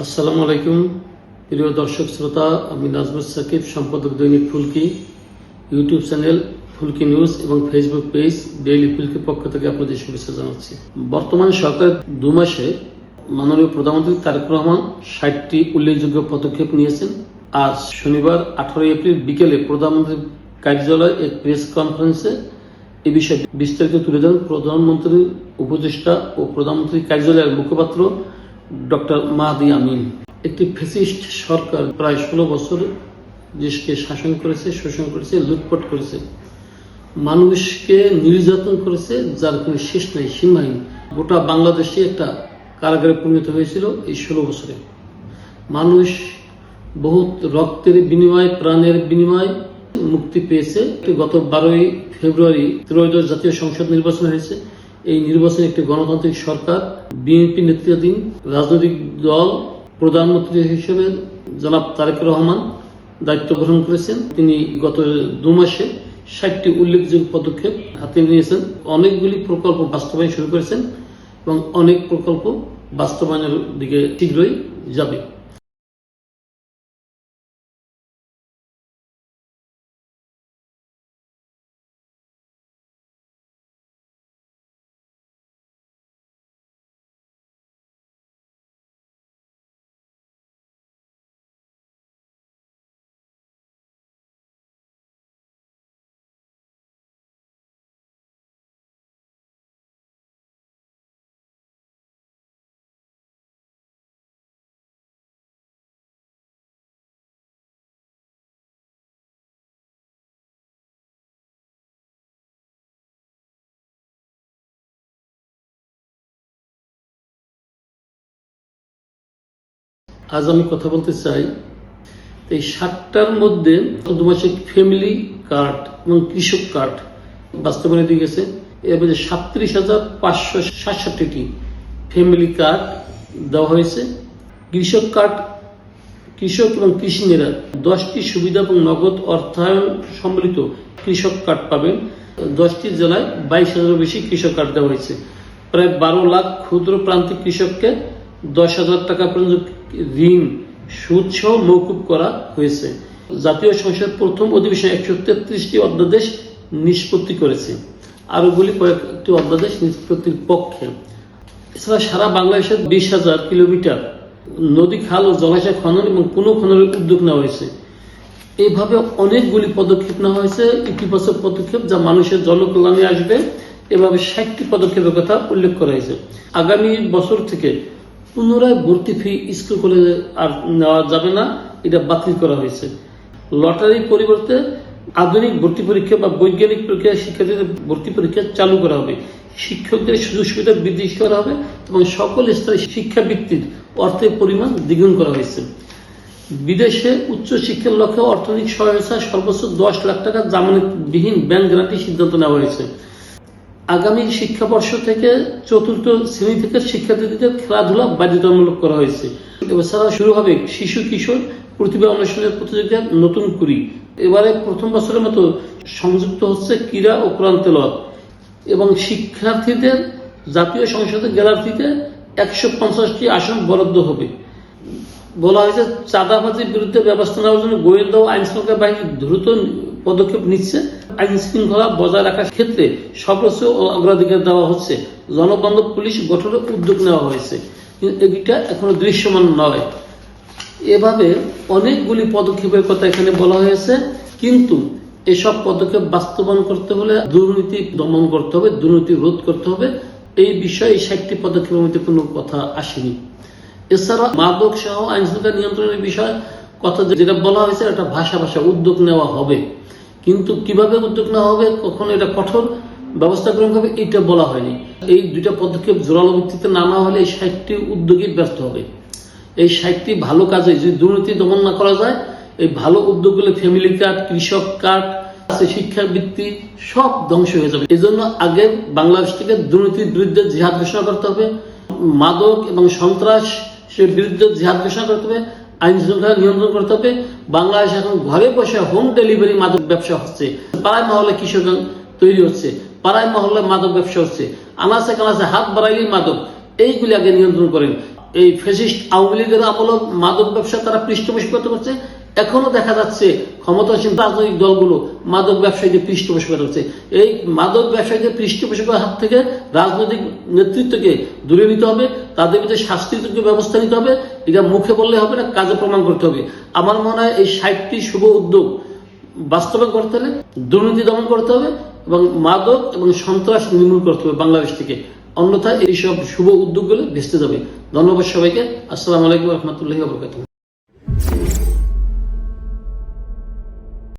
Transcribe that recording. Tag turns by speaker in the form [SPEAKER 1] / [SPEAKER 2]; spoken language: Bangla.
[SPEAKER 1] আসসালামু আলাইকুম প্রিয় দর্শক শ্রোতা, আমি নাজমুস সাকিব, সম্পাদক দৈনিক ফুলকি, ইউটিউব চ্যানেল ফুলকি নিউজ এবং ফেসবুক পেজ ডেইলি ফুলকির পক্ষ থেকে আপনাদের শুভেচ্ছা জানাচ্ছি। বর্তমান সরকার 2 মাসে মাননীয় প্রধানমন্ত্রী তারেক রহমান 60টি উল্লেখযোগ্য পদক্ষেপ নিয়েছেন। আজ শনিবার 18 এপ্রিল বিকেলে প্রধানমন্ত্রীর কার্যালয়ে এক প্রেস কনফারেন্সে এ বিষয়ে বিস্তারিত তুলে ধরেন প্রধানমন্ত্রীর উপদেষ্টা ও প্রধানমন্ত্রীর কার্যালয়ের মুখপাত্র ডক্টর মাহদি আমিন। একটি ফ্যাসিস্ট সরকার প্রায় 16 বছর দেশকে শাসন করেছে, শোষণ করেছে, লুটপাট করেছে, মানুষকে নির্যাতন করেছে, যার কোনো শেষ নাই, সীমাহীন। গোটা বাংলাদেশে একটা কারাগারে পরিণত হয়েছিল এই 16 বছরে। মানুষ বহুত রক্তের বিনিময়, প্রাণের বিনিময় মুক্তি পেয়েছে। গত 12 ফেব্রুয়ারি ত্রয়োদশ জাতীয় সংসদ নির্বাচন হয়েছে। এই নির্বাচনে একটি গণতান্ত্রিক সরকার, বিএনপি নেতৃত্বাধীন রাজনৈতিক দল, প্রধানমন্ত্রী হিসেবে জনাব তারেক রহমান দায়িত্ব গ্রহণ করেছেন। তিনি গত 2 মাসে 60টি উল্লেখযোগ্য পদক্ষেপ হাতে নিয়েছেন। অনেকগুলি প্রকল্প বাস্তবায়ন শুরু করেছেন এবং অনেক প্রকল্প বাস্তবায়নের দিকে শীঘ্রই যাবে। আজ আমি কথা বলতে চাই এই 60টার মধ্যে 2 মাসে ফ্যামিলি কার্ড এবং কৃষক কার্ড বাস্তবায়ন দিয়ে গেছে। এর মধ্যে 37,567টি ফ্যামিলি কার্ড দেওয়া হয়েছে। কৃষক কার্ড, কৃষক এবং কৃষি মেয়েরা 10টি সুবিধা এবং নগদ অর্থায়ন সম্বলিত কৃষক কার্ড পাবেন। 10টি জেলায় 22,000-এর বেশি কৃষক কার্ড দেওয়া হয়েছে। প্রায় 12 লাখ ক্ষুদ্র প্রান্তিক কৃষককে 10,000 টাকা পর্যন্ত ঋণ সুদ সহ মৌকুব করা হয়েছে। জাতীয় সংসদ প্রথম অধিবেশনে 133টি অধ্যাদেশ নিষ্পত্তি করেছে, আরোগুলি কয়েকটি অধ্যাদেশ নিষ্পত্তির পক্ষে। এছাড়া সারা বাংলাদেশের 20,000 কিলোমিটার নদী, খাল ও জলাশয় খনন এবং পুনঃখননের উদ্যোগ নেওয়া হয়েছে। এইভাবে অনেকগুলি পদক্ষেপ নেওয়া হয়েছে, ইতিবাচক পদক্ষেপ যা মানুষের জনকল্যাণে আসবে। এভাবে 60টি পদক্ষেপের কথা উল্লেখ করা হয়েছে। আগামী বছর থেকে পুনরায় ভর্তি ফি স্কুল কলেজে আর নেওয়া যাবে না, এটা বাতিল করা হয়েছে। লটারির পরিবর্তে আধুনিক ভর্তি পরীক্ষা বা বৈজ্ঞানিক প্রক্রিয়া শিক্ষার্থীদের ভর্তি পরীক্ষা চালু করা হবে। শিক্ষকদের সুযোগ সুবিধা বৃদ্ধি করা হবে এবং সকল স্তরে শিক্ষাবৃত্তির অর্থের পরিমাণ দ্বিগুণ করা হয়েছে। বিদেশে উচ্চ শিক্ষার লক্ষ্যে অর্থনৈতিক সহায়তা সর্বোচ্চ 10 লাখ টাকা জামানতবিহীন ব্যাংক গ্যারান্টির সিদ্ধান্ত নেওয়া হয়েছে। আগামী শিক্ষাবর্ষ থেকে 4র্থ শ্রেণী থেকে শিক্ষার্থীদের খেলাধুলা বাধ্যতামূলক করা হয়েছে। এছাড়া শুরু হবে শিশু কিশোর প্রতিভা অন্বেষণের প্রতিযোগিতা নতুন করি। এবারে প্রথম বছরের মতো সংযুক্ত হচ্ছে ক্রীড়া ও কোরআন তেলাওয়াত এবং শিক্ষার্থীদের জাতীয় সংসদের গ্যালারিতে 150টি আসন বরাদ্দ হবে। বলা হয়েছে চাঁদাবাজির বিরুদ্ধে ব্যবস্থা নেওয়ার জন্য গোয়েন্দা ও আইন শৃঙ্খলা বাহিনী দ্রুত পদক্ষেপ নিচ্ছে। আইন শৃঙ্খলা বজায় রাখার ক্ষেত্রে সর্বোচ্চ অগ্রাধিকার দেওয়া হচ্ছে। জনবান্ধব পুলিশ গঠনের উদ্যোগ নেওয়া হয়েছে, কিন্তু এটা এখনো দৃশ্যমান নয়। এভাবে অনেকগুলি পদক্ষেপের কথা এখানে বলা হয়েছে, কিন্তু এসব পদক্ষেপ বাস্তবায়ন করতে হলে দুর্নীতি দমন করতে হবে, দুর্নীতি রোধ করতে হবে। এই বিষয়ে 60টি পদক্ষেপের মধ্যে কোনো কথা আসেনি। এছাড়া মাদক সহ আইন শৃঙ্খলা নিয়ন্ত্রণের বিষয়ে কথা যেটা বলা হয়েছে, একটা ভাষা উদ্যোগ নেওয়া হবে, কিন্তু কিভাবে উদ্যোগ নেওয়া হবে, কখনো এটা কঠোর ব্যবস্থা গ্রহণ হবে, এটা বলা হয়নি। এই 2টা পদক্ষেপ জোরালো ভিত্তিতে না হলে এই 60টি উদ্যোগই ব্যর্থ হবে। এই 60টি ভালো কাজে যদি দুর্নীতি দমন না করা যায়, এই ভালো উদ্যোগগুলো ফ্যামিলি কার্ড, কৃষক কার্ড, শিক্ষাবৃত্তি সব ধ্বংস হয়ে যাবে। এই জন্য আগে বাংলাদেশ থেকে দুর্নীতির বিরুদ্ধে জিহাদ ঘোষণা করতে হবে, মাদক এবং সন্ত্রাস বিরুদ্ধে জিহাদ ঘোষণা করতে হবে, আইন শৃঙ্খলা নিয়ন্ত্রণ করতে হবে। বাংলাদেশ এখন ঘরে বসে হোম ডেলিভারি মাদক ব্যবসা হচ্ছে, পাড়ায় মহল্লে কিশোর তৈরি হচ্ছে, পাড়ায় মহল্লে মাদক ব্যবসা হচ্ছে, আনাচে কানাচে হাত বাড়াইলেই মাদক। এইগুলি আগে নিয়ন্ত্রণ করেন। এই ফ্যাসিস্ট আওয়ামী লীগের আমল মাদক ব্যবসা তারা পৃষ্ঠপোষকতা করছে। এখনো দেখা যাচ্ছে ক্ষমতাসীন রাজনৈতিক দলগুলো মাদক ব্যবসায়ীদের পৃষ্ঠপোষকতা করছে। এই মাদক ব্যবসায়ীদের পৃষ্ঠপোষকের হাত থেকে রাজনৈতিক নেতৃত্বকে দূরে নিতে হবে, তাদের বিরুদ্ধে শাস্তিযোগ্য ব্যবস্থা নিতে হবে। এটা মুখে বললে হবে না, কাজে প্রমাণ করতে হবে। আমার মনে হয় এই 60টি শুভ উদ্যোগ বাস্তবায়ন করতে হলে দুর্নীতি দমন করতে হবে এবং মাদক এবং সন্ত্রাস নির্মূল করতে হবে বাংলাদেশ থেকে। অন্যথায় এইসব শুভ উদ্যোগগুলো ভেস্তে যাবে। ধন্যবাদ সবাইকে। আসসালামু আলাইকুম রহমতুল্লাহি ওয়া বারাকাতুহু।